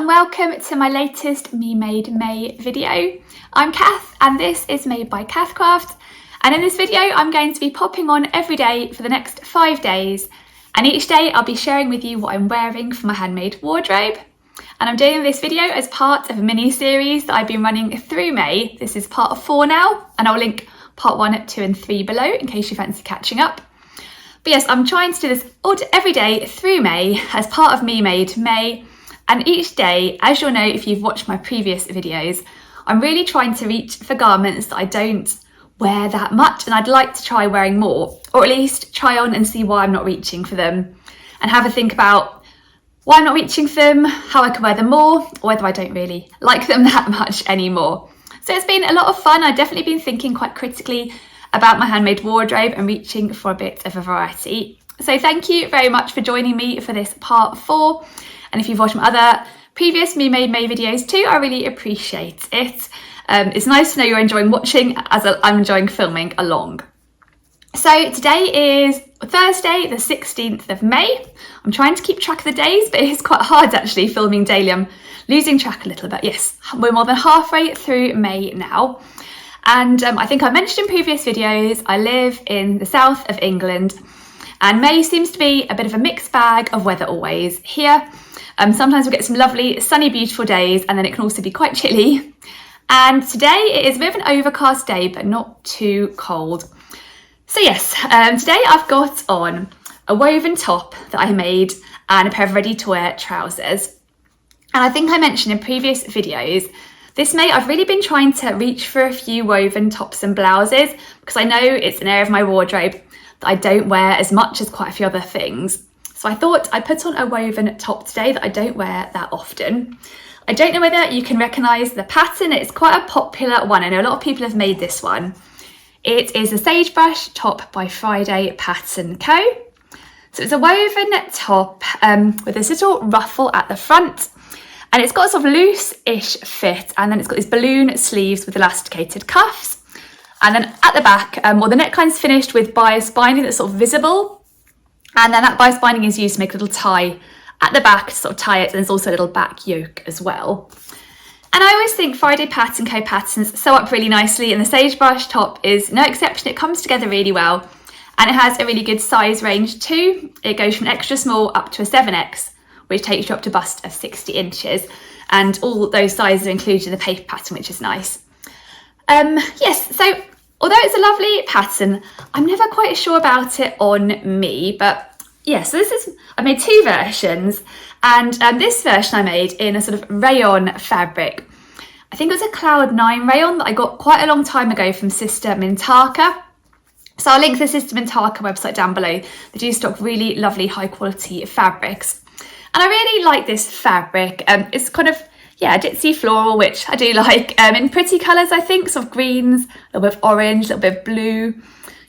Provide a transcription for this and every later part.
and welcome to my latest MeMadeMay video. I'm Cath and this is made by Cath Craft, and in this video I'm going to be popping on every day for the next 5 days, and each day I'll be sharing with you what I'm wearing for my handmade wardrobe. And I'm doing this video as part of a mini series that I've been running through May. This is part 4 now, and I'll link part 1, 2 and 3 below in case you fancy catching up. But yes, I'm trying to do this every day through May as part of MeMadeMay. And each day, as you'll know if you've watched my previous videos, I'm really trying to reach for garments that I don't wear that much, and I'd like to try wearing more, or at least try on and see why I'm not reaching for them, and have a think about why I'm not reaching for them, how I can wear them more, or whether I don't really like them that much anymore. So it's been a lot of fun. I've definitely been thinking quite critically about my handmade wardrobe and reaching for a bit of a variety. So thank you very much for joining me for this part 4. And if you've watched my other previous MeMadeMay videos too, I really appreciate it. It's nice to know you're enjoying watching as I'm enjoying filming along. So today is Thursday, the 16th of May. I'm trying to keep track of the days, but it's quite hard actually filming daily. I'm losing track a little bit. Yes, we're more than halfway through May now. And I think I mentioned in previous videos, I live in the south of England, and May seems to be a bit of a mixed bag of weather always here. Sometimes we get some lovely sunny beautiful days, and then it can also be quite chilly. And today it is a bit of an overcast day, but not too cold. So yes, today I've got on a woven top that I made and a pair of ready to wear trousers. And I think I mentioned in previous videos, this May I've really been trying to reach for a few woven tops and blouses, because I know it's an area of my wardrobe that I don't wear as much as quite a few other things. So I thought I'd put on a woven top today that I don't wear that often. I don't know whether you can recognise the pattern. It's quite a popular one. I know a lot of people have made this one. It is a Sagebrush top by Friday Pattern Co. So it's a woven top with this little ruffle at the front, and it's got a sort of loose-ish fit, and then it's got these balloon sleeves with elasticated cuffs. And then at the back, the neckline's finished with bias binding that's sort of visible. And then that bias binding is used to make a little tie at the back to sort of tie it, and there's also a little back yoke as well. And I always think Friday Pattern Co patterns sew up really nicely, and the Sagebrush top is no exception. It comes together really well, and it has a really good size range too. It goes from extra small up to a 7X, which takes you up to bust of 60 inches. And all those sizes are included in the paper pattern, which is nice. Yes, so although it's a lovely pattern, I'm never quite sure about it on me, but yeah, so I made 2 versions, and this version I made in a sort of rayon fabric. I think it was a Cloud 9 rayon that I got quite a long time ago from Sister Mintaka. So I'll link the Sister Mintaka website down below. They do stock really lovely high quality fabrics. And I really like this fabric. It's kind of, yeah, ditzy floral, which I do like, in pretty colours I think, sort of greens, a little bit of orange, a little bit of blue.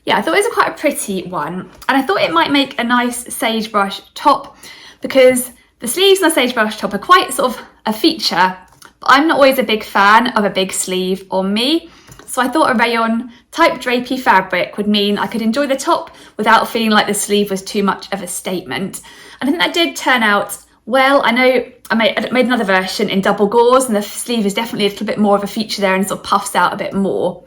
Yeah, I thought it was quite a pretty one, and I thought it might make a nice Sagebrush top, because the sleeves on the Sagebrush top are quite sort of a feature, but I'm not always a big fan of a big sleeve on me. So I thought a rayon type drapey fabric would mean I could enjoy the top without feeling like the sleeve was too much of a statement. And I think that did turn out well. I know I made another version in double gauze, and the sleeve is definitely a little bit more of a feature there and sort of puffs out a bit more.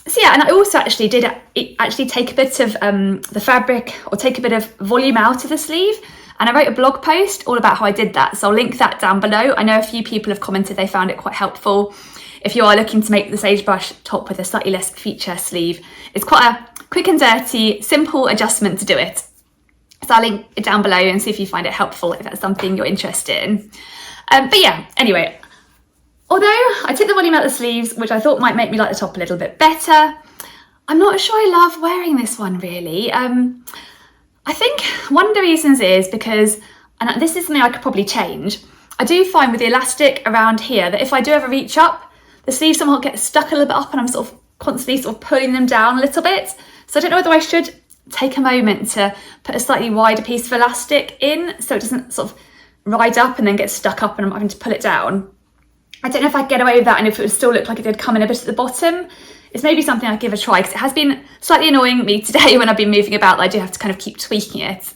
So yeah, and I also actually did take a bit of the fabric, or take a bit of volume out of the sleeve, and I wrote a blog post all about how I did that, so I'll link that down below. I know a few people have commented they found it quite helpful if you are looking to make the Sagebrush top with a slightly less feature sleeve. It's quite a quick and dirty, simple adjustment to do it. So I'll link it down below and see if you find it helpful, if that's something you're interested in. But yeah, anyway, although I took the volume out of the sleeves, which I thought might make me like the top a little bit better, I'm not sure I love wearing this one really. I think one of the reasons is because, and this is something I could probably change, I do find with the elastic around here that if I do ever reach up, the sleeves somehow get stuck a little bit up, and I'm sort of constantly sort of pulling them down a little bit. So I don't know whether I should take a moment to put a slightly wider piece of elastic in, so it doesn't sort of ride up and then get stuck up and I'm having to pull it down. I don't know if I'd get away with that, and if it would still look like it did come in a bit at the bottom. It's maybe something I'd give a try, because it has been slightly annoying me today when I've been moving about that I do have to kind of keep tweaking it.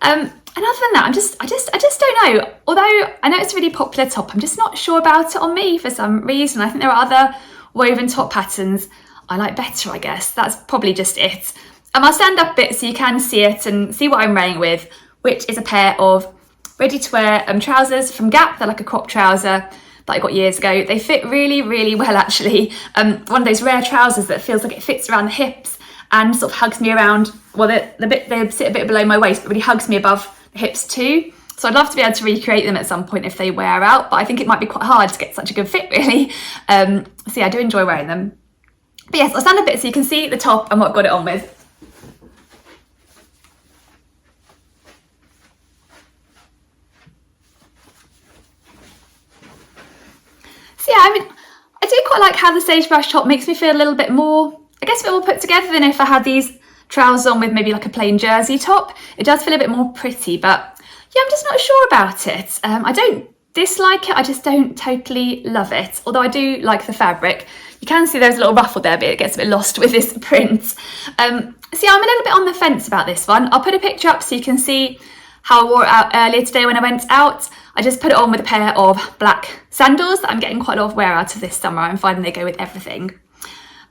And And other than that, I just don't know. Although I know it's a really popular top, I'm just not sure about it on me for some reason. I think there are other woven top patterns I like better, I guess. That's probably just it. I'll stand up a bit so you can see it and see what I'm wearing with, which is a pair of ready-to-wear trousers from Gap. They're like a crop trouser that I got years ago. They fit really, really well, actually. One of those rare trousers that feels like it fits around the hips and sort of hugs me around. Well, they sit a bit below my waist, but really hugs me above the hips too. So I'd love to be able to recreate them at some point if they wear out, but I think it might be quite hard to get such a good fit, really. So yeah, I do enjoy wearing them. But yes, I'll stand a bit so you can see the top and what I've got it on with. So yeah, I mean, I do quite like how the Sagebrush top makes me feel a little bit more, I guess, a bit more put together than if I had these trousers on with maybe like a plain jersey top. It does feel a bit more pretty, but yeah, I'm just not sure about it. I don't dislike it, I just don't totally love it. Although I do like the fabric. You can see there's a little ruffle there, but it gets a bit lost with this print. So yeah, I'm a little bit on the fence about this one. I'll put a picture up so you can see how I wore it out earlier today when I went out. I just put it on with a pair of black sandals that I'm getting quite a lot of wear out of this summer. I'm finding they go with everything.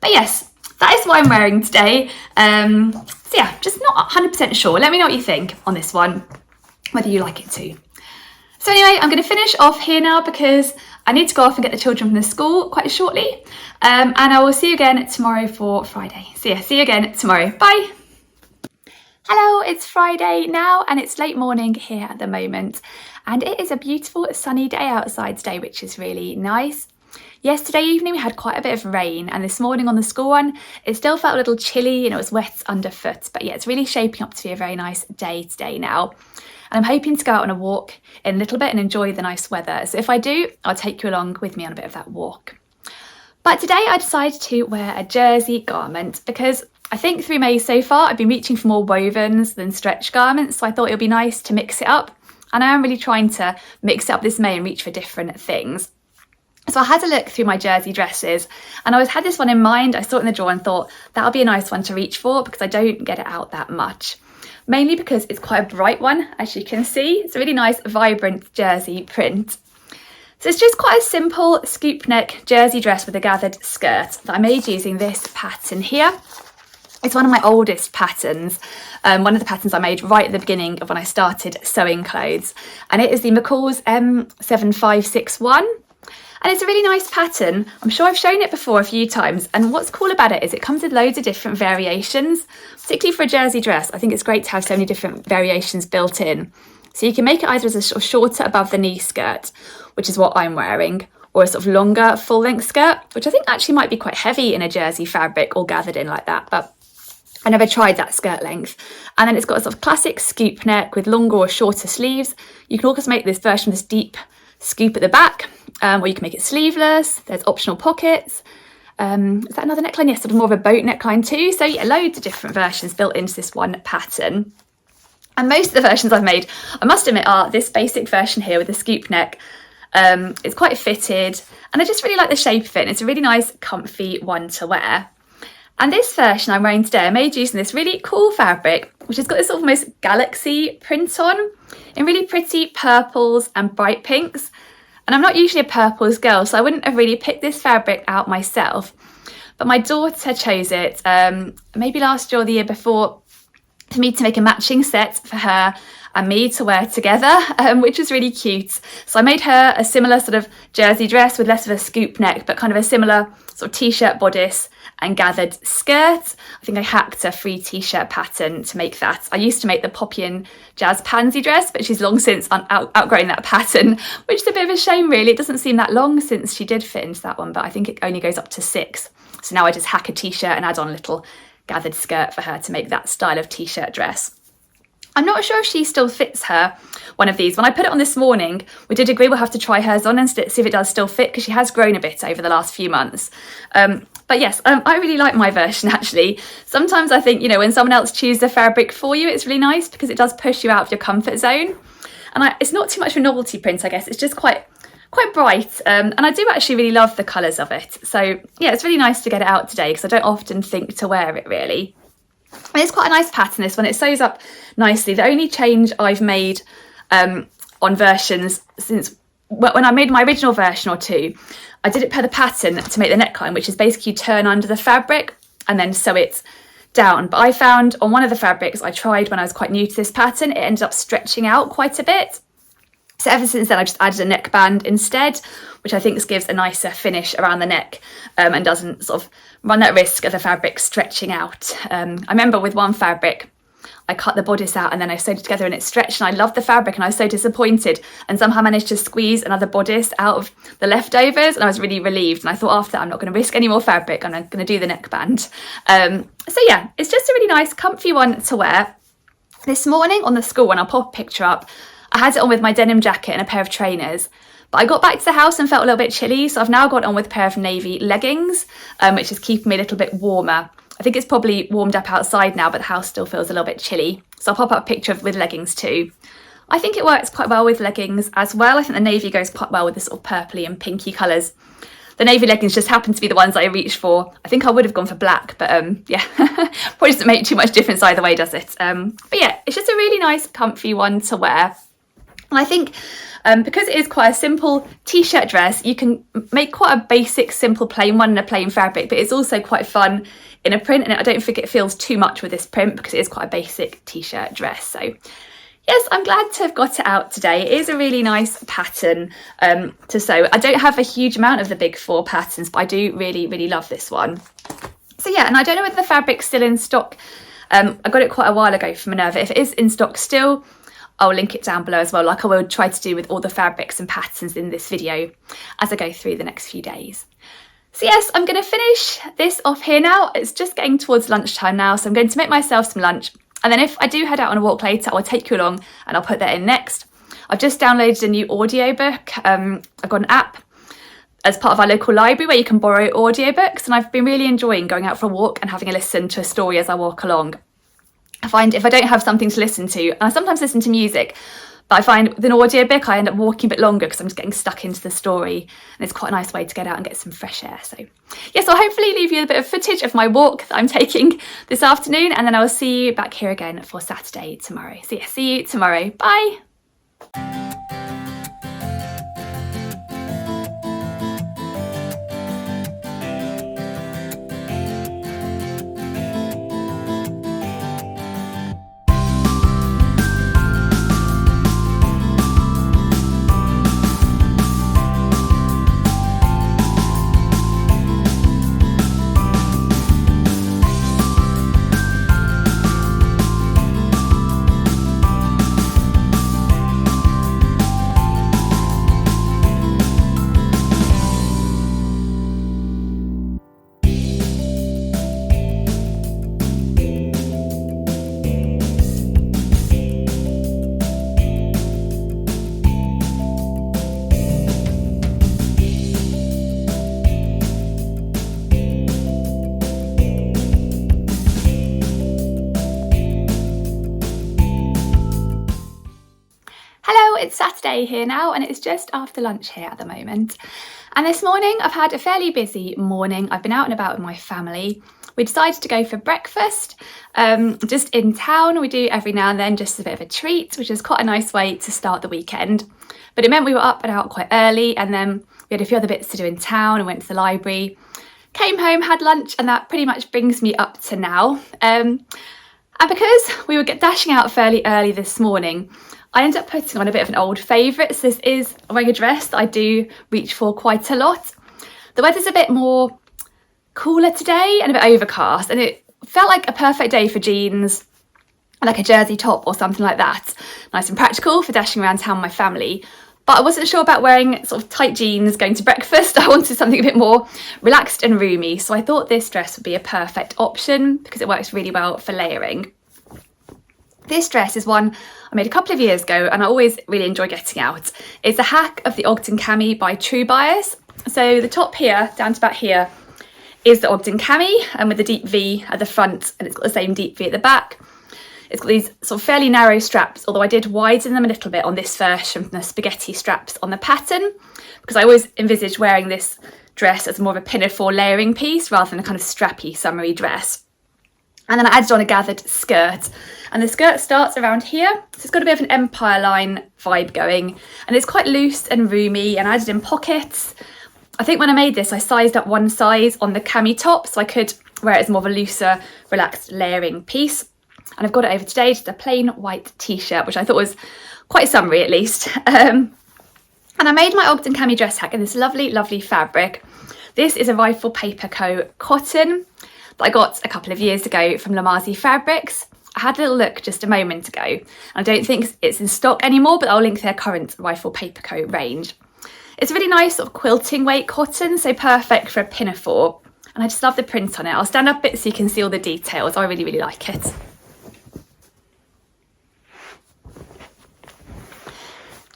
But yes, that is what I'm wearing today. So yeah, just not 100% sure. Let me know what you think on this one, whether you like it too. So anyway, I'm going to finish off here now because I need to go off and get the children from the school quite shortly. And I will see you again tomorrow for Friday. So yeah, see you again tomorrow. Bye. Hello, it's Friday now and it's late morning here at the moment. And it is a beautiful sunny day outside today, which is really nice. Yesterday evening we had quite a bit of rain, and this morning on the school run it still felt a little chilly and it was wet underfoot. But yeah, it's really shaping up to be a very nice day today now. And I'm hoping to go out on a walk in a little bit and enjoy the nice weather. So if I do, I'll take you along with me on a bit of that walk. But today I decided to wear a jersey garment because I think through May so far I've been reaching for more wovens than stretch garments, so I thought it would be nice to mix it up. And I am really trying to mix it up this May and reach for different things. So I had a look through my jersey dresses and I always had this one in mind. I saw it in the drawer and thought that'll be a nice one to reach for because I don't get it out that much. Mainly because it's quite a bright one, as you can see. It's a really nice, vibrant jersey print. So it's just quite a simple scoop neck jersey dress with a gathered skirt that I made using this pattern here. It's one of my oldest patterns, one of the patterns I made right at the beginning of when I started sewing clothes. And it is the McCall's M7561. And it's a really nice pattern. I'm sure I've shown it before a few times. And what's cool about it is it comes with loads of different variations, particularly for a jersey dress. I think it's great to have so many different variations built in. So you can make it either as a sort of shorter above the knee skirt, which is what I'm wearing, or a sort of longer full length skirt, which I think actually might be quite heavy in a jersey fabric all gathered in like that. But I never tried that skirt length. And then it's got a sort of classic scoop neck with longer or shorter sleeves. You can also make this version with this deep scoop at the back, or you can make it sleeveless. There's optional pockets. Is that another neckline? Yes, sort of more of a boat neckline too. So yeah, loads of different versions built into this one pattern. And most of the versions I've made, I must admit, are this basic version here with the scoop neck. It's quite fitted and I just really like the shape of it. And it's a really nice, comfy one to wear. And this version I'm wearing today, I made using this really cool fabric, which has got this sort of almost galaxy print on in really pretty purples and bright pinks. And I'm not usually a purples girl, so I wouldn't have really picked this fabric out myself. But my daughter chose it maybe last year or the year before for me to make a matching set for her and me to wear together, which was really cute. So I made her a similar sort of jersey dress with less of a scoop neck, but kind of a similar sort of t-shirt bodice and gathered skirt. I think I hacked a free t-shirt pattern to make that. I used to make the Poppy and Jazz pansy dress, but she's long since outgrown that pattern, which is a bit of a shame really. It doesn't seem that long since she did fit into that one, but I think it only goes up to 6. So now I just hack a t-shirt and add on a little gathered skirt for her to make that style of t-shirt dress. I'm not sure if she still fits her one of these. When I put it on this morning, we did agree we'll have to try hers on and see if it does still fit, because she has grown a bit over the last few months. But yes, I really like my version actually. Sometimes I think, you know, when someone else chooses the fabric for you, it's really nice because it does push you out of your comfort zone. And it's not too much of a novelty print, I guess. It's just quite bright. And I do actually really love the colours of it. So yeah, it's really nice to get it out today because I don't often think to wear it really. And it's quite a nice pattern, this one. It sews up nicely. The only change I've made on versions since when I made my original version or two, I did it per the pattern to make the neckline, which is basically turn under the fabric and then sew it down. But I found on one of the fabrics I tried when I was quite new to this pattern, it ended up stretching out quite a bit. So ever since then, I just added a neckband instead, which I think gives a nicer finish around the neck and doesn't sort of run that risk of the fabric stretching out. I remember with one fabric, I cut the bodice out and then I sewed it together and it stretched, and I loved the fabric and I was so disappointed, and somehow managed to squeeze another bodice out of the leftovers, and I was really relieved. And I thought, after that, I'm not going to risk any more fabric, I'm going to do the neckband. So yeah, it's just a really nice comfy one to wear. This morning on the school one, I'll pop a picture up, I had it on with my denim jacket and a pair of trainers, but I got back to the house and felt a little bit chilly, so I've now got on with a pair of navy leggings, which is keeping me a little bit warmer. I think it's probably warmed up outside now, but the house still feels a little bit chilly. So I'll pop up a picture with leggings too. I think it works quite well with leggings as well. I think the navy goes quite well with the sort of purpley and pinky colours. The navy leggings just happen to be the ones I reached for. I think I would have gone for black, but yeah, probably doesn't make too much difference either way, does it? But yeah, it's just a really nice, comfy one to wear. And I think because it is quite a simple t-shirt dress, you can make quite a basic, simple, plain one in a plain fabric, but it's also quite fun in a print, and I don't think it feels too much with this print because it is quite a basic t-shirt dress. So yes, I'm glad to have got it out today. It is a really nice pattern to sew. I don't have a huge amount of the big four patterns, but I do really, really love this one. So yeah, and I don't know whether the fabric's still in stock. I got it quite a while ago from Minerva. If it is in stock still, I'll link it down below as well, like I will try to do with all the fabrics and patterns in this video as I go through the next few days. So yes, I'm going to finish this off here now. It's just getting towards lunchtime now, so I'm going to make myself some lunch. And then if I do head out on a walk later, I'll take you along and I'll put that in next. I've just downloaded a new audiobook. I've got an app as part of our local library where you can borrow audiobooks, and I've been really enjoying going out for a walk and having a listen to a story as I walk along. I find if I don't have something to listen to, and I sometimes listen to music, but I find with an audiobook I end up walking a bit longer because I'm just getting stuck into the story, and it's quite a nice way to get out and get some fresh air. So yes, I'll hopefully leave you a bit of footage of my walk that I'm taking this afternoon, and then I will see you back here again for Saturday tomorrow. So yeah, see you tomorrow. Bye. It's Saturday here now, and it's just after lunch here at the moment. And this morning I've had a fairly busy morning. I've been out and about with my family. We decided to go for breakfast just in town. We do every now and then, just a bit of a treat, which is quite a nice way to start the weekend. But it meant we were up and out quite early, and then we had a few other bits to do in town and went to the library. Came home, had lunch, and that pretty much brings me up to now. And because we were dashing out fairly early this morning, I ended up putting on a bit of an old favourite. So this is wearing a dress that I do reach for quite a lot. The weather's a bit more cooler today and a bit overcast, and it felt like a perfect day for jeans, like a jersey top or something like that. Nice and practical for dashing around town with my family. But I wasn't sure about wearing sort of tight jeans going to breakfast. I wanted something a bit more relaxed and roomy. So I thought this dress would be a perfect option because it works really well for layering. This dress is one I made a couple of years ago, and I always really enjoy getting out. It's a hack of the Ogden Cami by True Bias. So the top here, down to about here, is the Ogden Cami, and with the deep V at the front, and it's got the same deep V at the back. It's got these sort of fairly narrow straps, although I did widen them a little bit on this version from the spaghetti straps on the pattern, because I always envisaged wearing this dress as more of a pinafore layering piece rather than a kind of strappy summery dress. And then I added on a gathered skirt, and the skirt starts around here, so it's got a bit of an empire line vibe going, and it's quite loose and roomy, and I added in pockets. I think when I made this I sized up one size on the cami top so I could wear it as more of a looser, relaxed layering piece. And I've got it over today, just a plain white t-shirt, which I thought was quite summery at least. And I made my Ogden Cami dress hack in this lovely, lovely fabric. This is a Rifle Paper Co. cotton that I got a couple of years ago from Lamazi Fabrics. I had a little look just a moment ago, and I don't think it's in stock anymore, but I'll link their current Rifle Paper Co. range. It's a really nice sort of quilting weight cotton, so perfect for a pinafore, and I just love the print on it. I'll stand up a bit so you can see all the details. I really, really like it.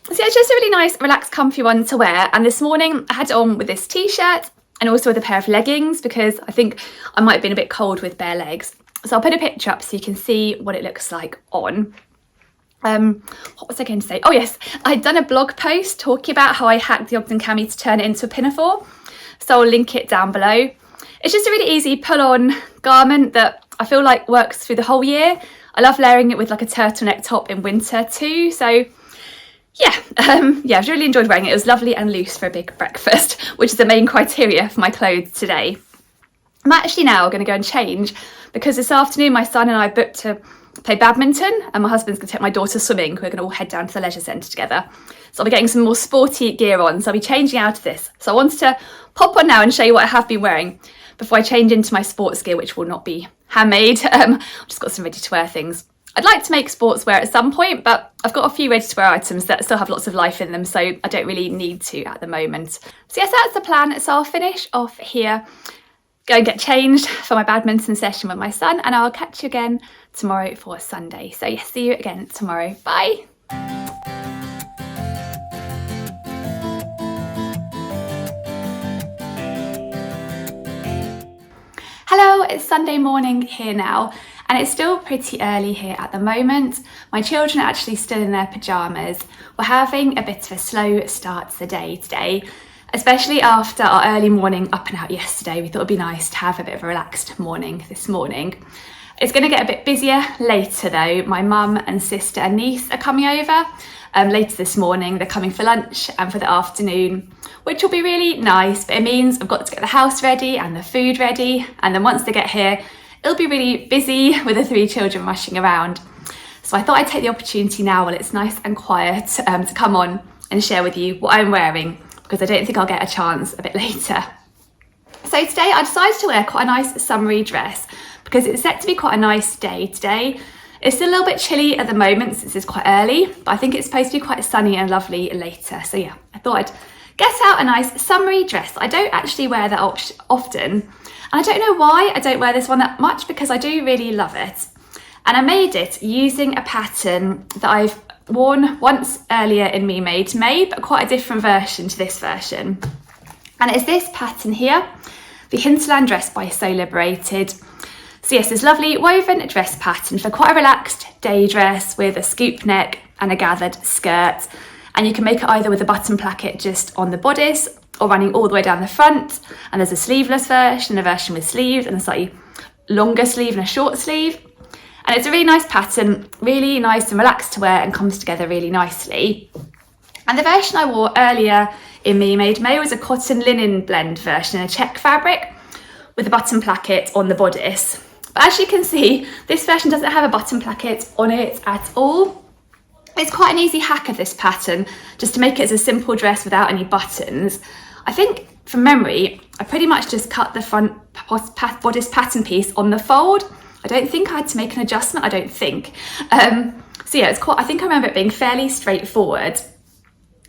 So yeah, it's just a really nice, relaxed, comfy one to wear, and this morning I had it on with this t-shirt and also with a pair of leggings because I think I might have been a bit cold with bare legs. So I'll put a picture up so you can see what it looks like on. What was I going to say? Oh yes, I'd done a blog post talking about how I hacked the Ogden Cami to turn it into a pinafore. So I'll link it down below. It's just a really easy pull-on garment that I feel like works through the whole year. I love layering it with like a turtleneck top in winter too. So yeah, I've really enjoyed wearing it. It was lovely and loose for a big breakfast, which is the main criteria for my clothes today. I'm actually now going to go and change because this afternoon my son and I booked to play badminton, and my husband's going to take my daughter swimming. We're going to all head down to the leisure centre together. So I'll be getting some more sporty gear on, so I'll be changing out of this. So I wanted to pop on now and show you what I have been wearing before I change into my sports gear, which will not be handmade. I've just got some ready to wear things. I'd like to make sportswear at some point, but I've got a few ready-to-wear items that still have lots of life in them, so I don't really need to at the moment. So yes, that's the plan. So I'll finish off here, go and get changed for my badminton session with my son, and I'll catch you again tomorrow for Sunday. So yes, see you again tomorrow. Bye. Hello, it's Sunday morning here now. And it's still pretty early here at the moment. My children are actually still in their pyjamas. We're having a bit of a slow start to the day today, especially after our early morning up and out yesterday. We thought it'd be nice to have a bit of a relaxed morning this morning. It's going to get a bit busier later though. My mum and sister and niece are coming over later this morning. They're coming for lunch and for the afternoon, which will be really nice, but it means I've got to get the house ready and the food ready, and then once they get here, it'll be really busy with the 3 children rushing around. So I thought I'd take the opportunity now while it's nice and quiet to come on and share with you what I'm wearing, because I don't think I'll get a chance a bit later. So today I decided to wear quite a nice summery dress because it's set to be quite a nice day today. It's still a little bit chilly at the moment since it's quite early, but I think it's supposed to be quite sunny and lovely later. So yeah, I thought I'd get out a nice summery dress. I don't actually wear that often. And I don't know why I don't wear this one that much, because I do really love it. And I made it using a pattern that I've worn once earlier in MeMadeMay, but quite a different version to this version. And it's this pattern here, the Hinterland dress by So Liberated. So yes, this lovely woven dress pattern for quite a relaxed day dress with a scoop neck and a gathered skirt. And you can make it either with a button placket just on the bodice or running all the way down the front. And there's a sleeveless version, a version with sleeves, and a slightly longer sleeve and a short sleeve. And it's a really nice pattern, really nice and relaxed to wear, and comes together really nicely. And the version I wore earlier in MeMadeMay was a cotton linen blend version in a check fabric with a button placket on the bodice. But as you can see, this version doesn't have a button placket on it at all. It's quite an easy hack of this pattern, just to make it as a simple dress without any buttons. I think from memory, I pretty much just cut the front bodice pattern piece on the fold. I don't think I had to make an adjustment, I don't think. So yeah, I think I remember it being fairly straightforward.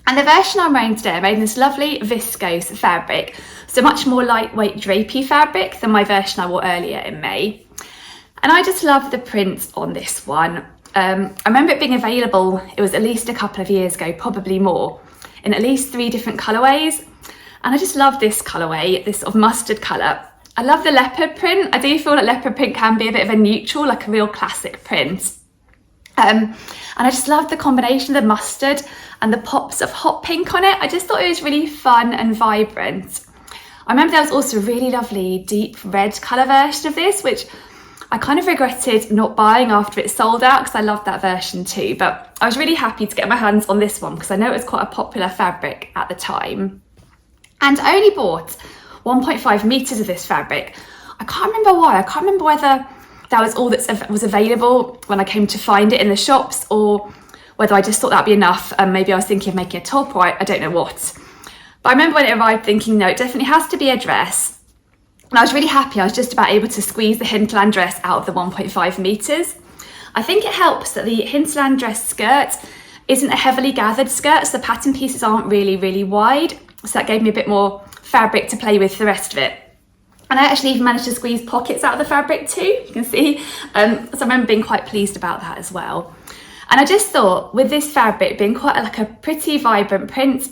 And the version I'm wearing today, I made in this lovely viscose fabric, so much more lightweight drapey fabric than my version I wore earlier in May. And I just love the print on this one. I remember it being available, it was at least a couple of years ago, probably more, in at least 3 different colourways. And I just love this colourway, this sort of mustard colour. I love the leopard print. I do feel like leopard print can be a bit of a neutral, like a real classic print. And I just love the combination of the mustard and the pops of hot pink on it. I just thought it was really fun and vibrant. I remember there was also a really lovely deep red colour version of this, which I kind of regretted not buying after it sold out because I loved that version too, but I was really happy to get my hands on this one because I know it was quite a popular fabric at the time. And I only bought 1.5 meters of this fabric. I can't remember why. I can't remember whether that was all that was available when I came to find it in the shops, or whether I just thought that'd be enough. Maybe I was thinking of making a top, or I don't know what. But I remember when it arrived thinking, no, it definitely has to be a dress. And I was really happy. I was just about able to squeeze the Hinterland dress out of the 1.5 meters. I think it helps that the Hinterland dress skirt isn't a heavily gathered skirt, so the pattern pieces aren't really wide. So that gave me a bit more fabric to play with the rest of it. And I actually even managed to squeeze pockets out of the fabric too, you can see. So I remember being quite pleased about that as well. And I just thought with this fabric being quite like a pretty vibrant print,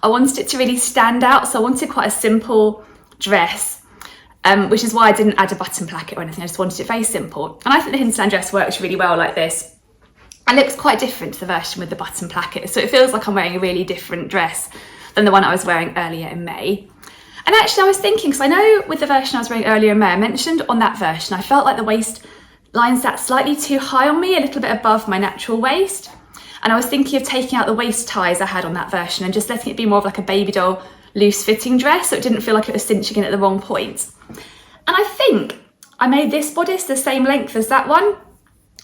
I wanted it to really stand out. So I wanted quite a simple dress, which is why I didn't add a button placket or anything. I just wanted it very simple. And I think the Hinterland dress works really well like this. And looks quite different to the version with the button placket. So it feels like I'm wearing a really different dress than the one I was wearing earlier in May. And actually I was thinking, because I know with the version I was wearing earlier in May, I mentioned on that version, I felt like the waist line sat slightly too high on me, a little bit above my natural waist. And I was thinking of taking out the waist ties I had on that version and just letting it be more of like a baby doll loose fitting dress, so it didn't feel like it was cinching in at the wrong point. And I think I made this bodice the same length as that one,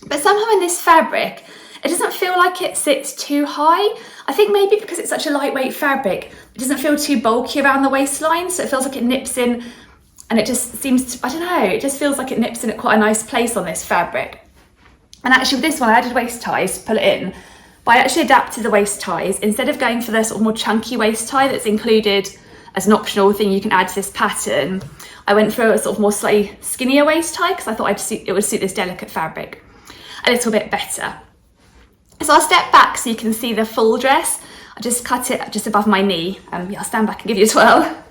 but somehow in this fabric, it doesn't feel like it sits too high. I think maybe because it's such a lightweight fabric, it doesn't feel too bulky around the waistline, so it feels like it nips in, and it just seems to, I don't know, it just feels like it nips in at quite a nice place on this fabric. And actually with this one, I added waist ties to pull it in, but I actually adapted the waist ties. Instead of going for the sort of more chunky waist tie that's included as an optional thing you can add to this pattern, I went for a sort of more slightly skinnier waist tie because I thought it would suit this delicate fabric a little bit better. So I'll step back so you can see the full dress. I just cut it just above my knee. Yeah, I'll stand back and give you a twirl.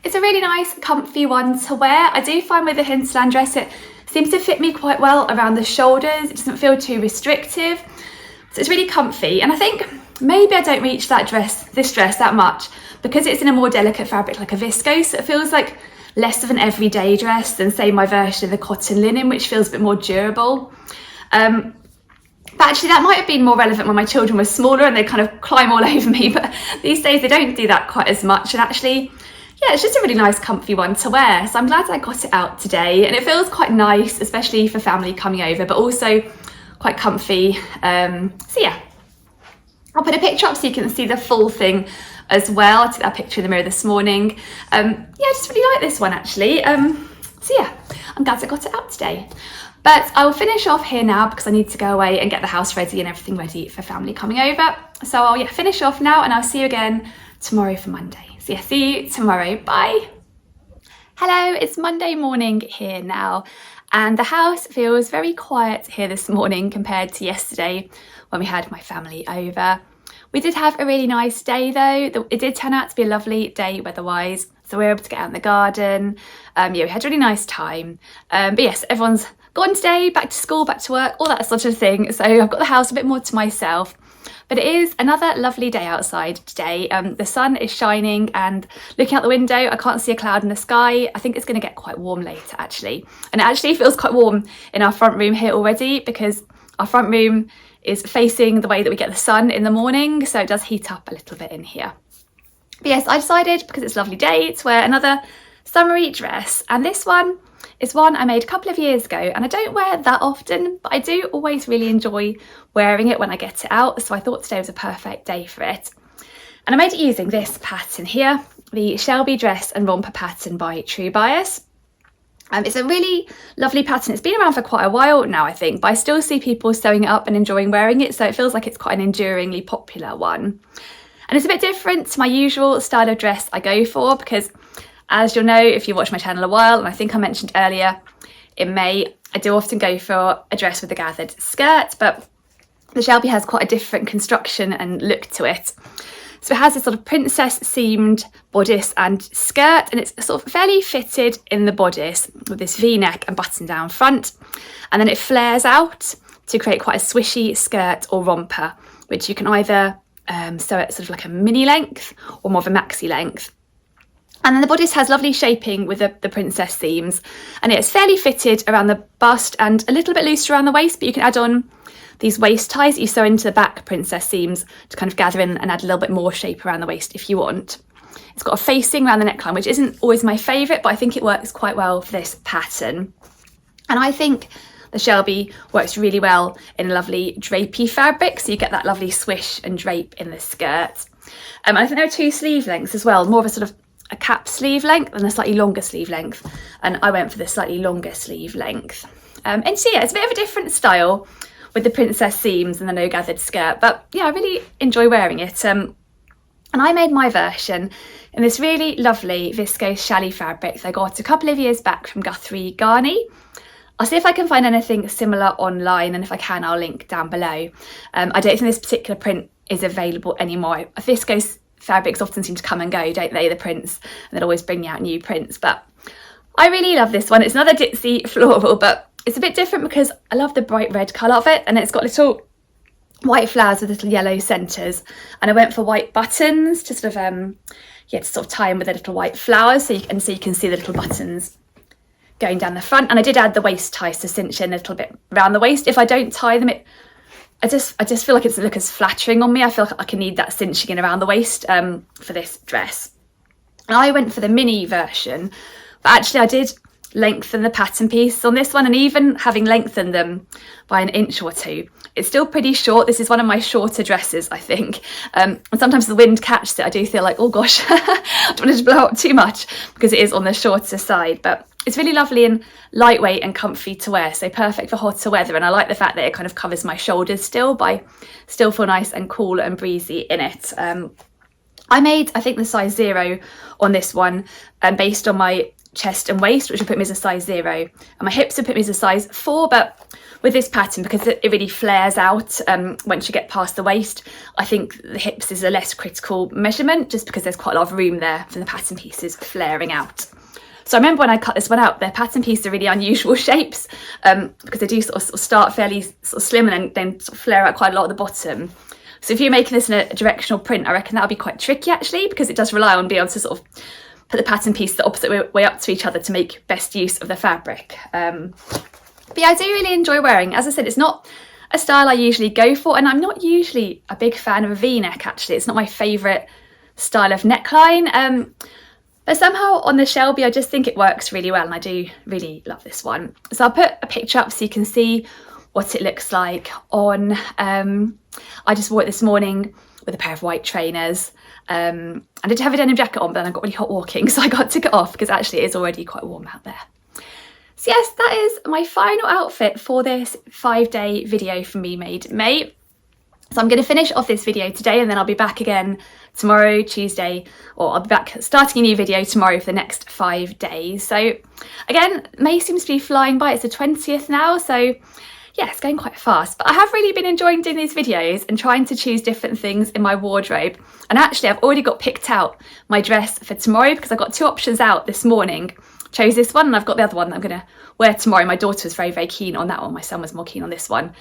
It's a really nice, comfy one to wear. I do find with the Hinterland dress, it seems to fit me quite well around the shoulders. It doesn't feel too restrictive. So it's really comfy. And I think maybe I don't reach this dress that much because it's in a more delicate fabric like a viscose. It feels like less of an everyday dress than say my version of the cotton linen, which feels a bit more durable. But actually that might have been more relevant when my children were smaller and they kind of climb all over me, but these days they don't do that quite as much. And actually, yeah, it's just a really nice comfy one to wear. So I'm glad I got it out today, and it feels quite nice, especially for family coming over, but also quite comfy. So yeah, I'll put a picture up so you can see the full thing as well. I took that picture in the mirror this morning. Yeah, I just really like this one actually. So yeah, I'm glad I got it out today. But I will finish off here now because I need to go away and get the house ready and everything ready for family coming over. So I'll finish off now, and I'll see you again tomorrow for Monday. So yeah, see you tomorrow. Bye. Hello, it's Monday morning here now, and the house feels very quiet here this morning compared to yesterday when we had my family over. We did have a really nice day though. It did turn out to be a lovely day weather-wise, so we were able to get out in the garden. Yeah, we had a really nice time. But yes, everyone's gone today, back to school, back to work, all that sort of thing. So I've got the house a bit more to myself. But it is another lovely day outside today. The sun is shining, and looking out the window, I can't see a cloud in the sky. I think it's going to get quite warm later actually. And it actually feels quite warm in our front room here already because our front room is facing the way that we get the sun in the morning, so it does heat up a little bit in here. But yes, I decided, because it's a lovely day, to wear another summery dress, and this one is one I made a couple of years ago, and I don't wear it that often, but I do always really enjoy wearing it when I get it out, so I thought today was a perfect day for it. And I made it using this pattern here, the Shelby dress and romper pattern by True Bias. It's a really lovely pattern. It's been around for quite a while now, I think, but I still see people sewing it up and enjoying wearing it, so it feels like it's quite an enduringly popular one. And it's a bit different to my usual style of dress I go for because, as you'll know if you've watched my channel a while, and I think I mentioned earlier, in May I do often go for a dress with a gathered skirt, but the Shelby has quite a different construction and look to it. So it has this sort of princess seamed bodice and skirt, and it's sort of fairly fitted in the bodice with this V-neck and button down front, and then it flares out to create quite a swishy skirt or romper, which you can either sew it sort of like a mini length or more of a maxi length. And then the bodice has lovely shaping with the princess seams, and it's fairly fitted around the bust and a little bit loose around the waist, but you can add on these waist ties that you sew into the back princess seams to kind of gather in and add a little bit more shape around the waist if you want. It's got a facing around the neckline, which isn't always my favourite, but I think it works quite well for this pattern. And I think the Shelby works really well in a lovely drapey fabric, so you get that lovely swish and drape in the skirt. I think there are 2 sleeve lengths as well, more of a sort of a cap sleeve length and a slightly longer sleeve length, and I went for the slightly longer sleeve length. And so yeah, it's a bit of a different style with the princess seams and the no gathered skirt, but yeah, I really enjoy wearing it. And I made my version in this really lovely viscose challis fabric that I got a couple of years back from Guthrie Garney. I'll see if I can find anything similar online, and if I can, I'll link down below. I don't think this particular print is available anymore. Viscose fabrics often seem to come and go, don't they, the prints, and they'll always bring out new prints, but I really love this one. It's another ditzy floral, but it's a bit different because I love the bright red colour of it, and it's got little white flowers with little yellow centres, and I went for white buttons to sort of to sort of tie in with the little white flowers, so you can see the little buttons going down the front. And I did add the waist ties to cinch in a little bit around the waist. If I don't tie them, I just feel like it doesn't look as flattering on me. I feel like I need that cinching in around the waist for this dress. And I went for the mini version, but actually I did lengthen the pattern piece on this one, and even having lengthened them by an inch or 2, it's still pretty short. This is one of my shorter dresses, I think, and sometimes the wind catches it. I do feel like, oh gosh, I don't want it to blow up too much because it is on the shorter side, but it's really lovely and lightweight and comfy to wear, so perfect for hotter weather. And I like the fact that it kind of covers my shoulders still, but I still feel nice and cool and breezy in it. I made, I think, the size 0 on this one, based on my chest and waist, which would put me as a size 0, and my hips would put me as a size 4. But with this pattern, because it really flares out once you get past the waist, I think the hips is a less critical measurement, just because there's quite a lot of room there for the pattern pieces flaring out. So I remember when I cut this one out, their pattern pieces are really unusual shapes, because they do sort of start fairly sort of slim and then sort of flare out quite a lot at the bottom. So if you're making this in a directional print, I reckon that'll be quite tricky actually, because it does rely on being able to sort of put the pattern piece the opposite way up to each other to make best use of the fabric. But yeah, I do really enjoy wearing. As I said, it's not a style I usually go for, and I'm not usually a big fan of a V-neck actually. It's not my favourite style of neckline. But somehow on the Shelby, I just think it works really well, and I do really love this one. So I'll put a picture up so you can see what it looks like on. I just wore it this morning with a pair of white trainers. I did have a denim jacket on, but then I got really hot walking, so I got to get off because actually it is already quite warm out there. So yes, that is my final outfit for this 5-day video from MeMadeMay. So I'm going to finish off this video today, and then I'll be back again tomorrow, Tuesday, or I'll be back starting a new video tomorrow for the next 5 days. So again, May seems to be flying by. It's the 20th now, so yeah, it's going quite fast. But I have really been enjoying doing these videos and trying to choose different things in my wardrobe. And actually, I've already got picked out my dress for tomorrow, because I got 2 options out this morning. Chose this one, and I've got the other one that I'm going to wear tomorrow. My daughter was very, very keen on that one. My son was more keen on this one.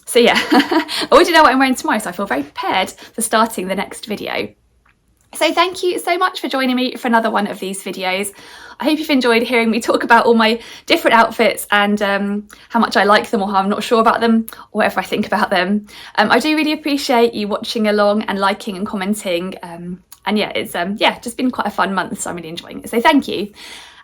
So yeah, I already know what I'm wearing tomorrow, so I feel very prepared for starting the next video. So thank you so much for joining me for another one of these videos. I hope you've enjoyed hearing me talk about all my different outfits and how much I like them or how I'm not sure about them, or whatever I think about them. I do really appreciate you watching along and liking and commenting. And yeah, it's just been quite a fun month, so I'm really enjoying it. So thank you.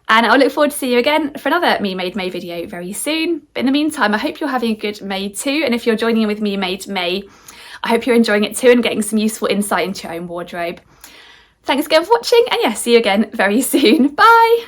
And I'll look forward to see you again for another MeMadeMay video very soon. But in the meantime, I hope you're having a good May too. And if you're joining in with MeMadeMay, I hope you're enjoying it too and getting some useful insight into your own wardrobe. Thanks again for watching, and yeah, see you again very soon. Bye!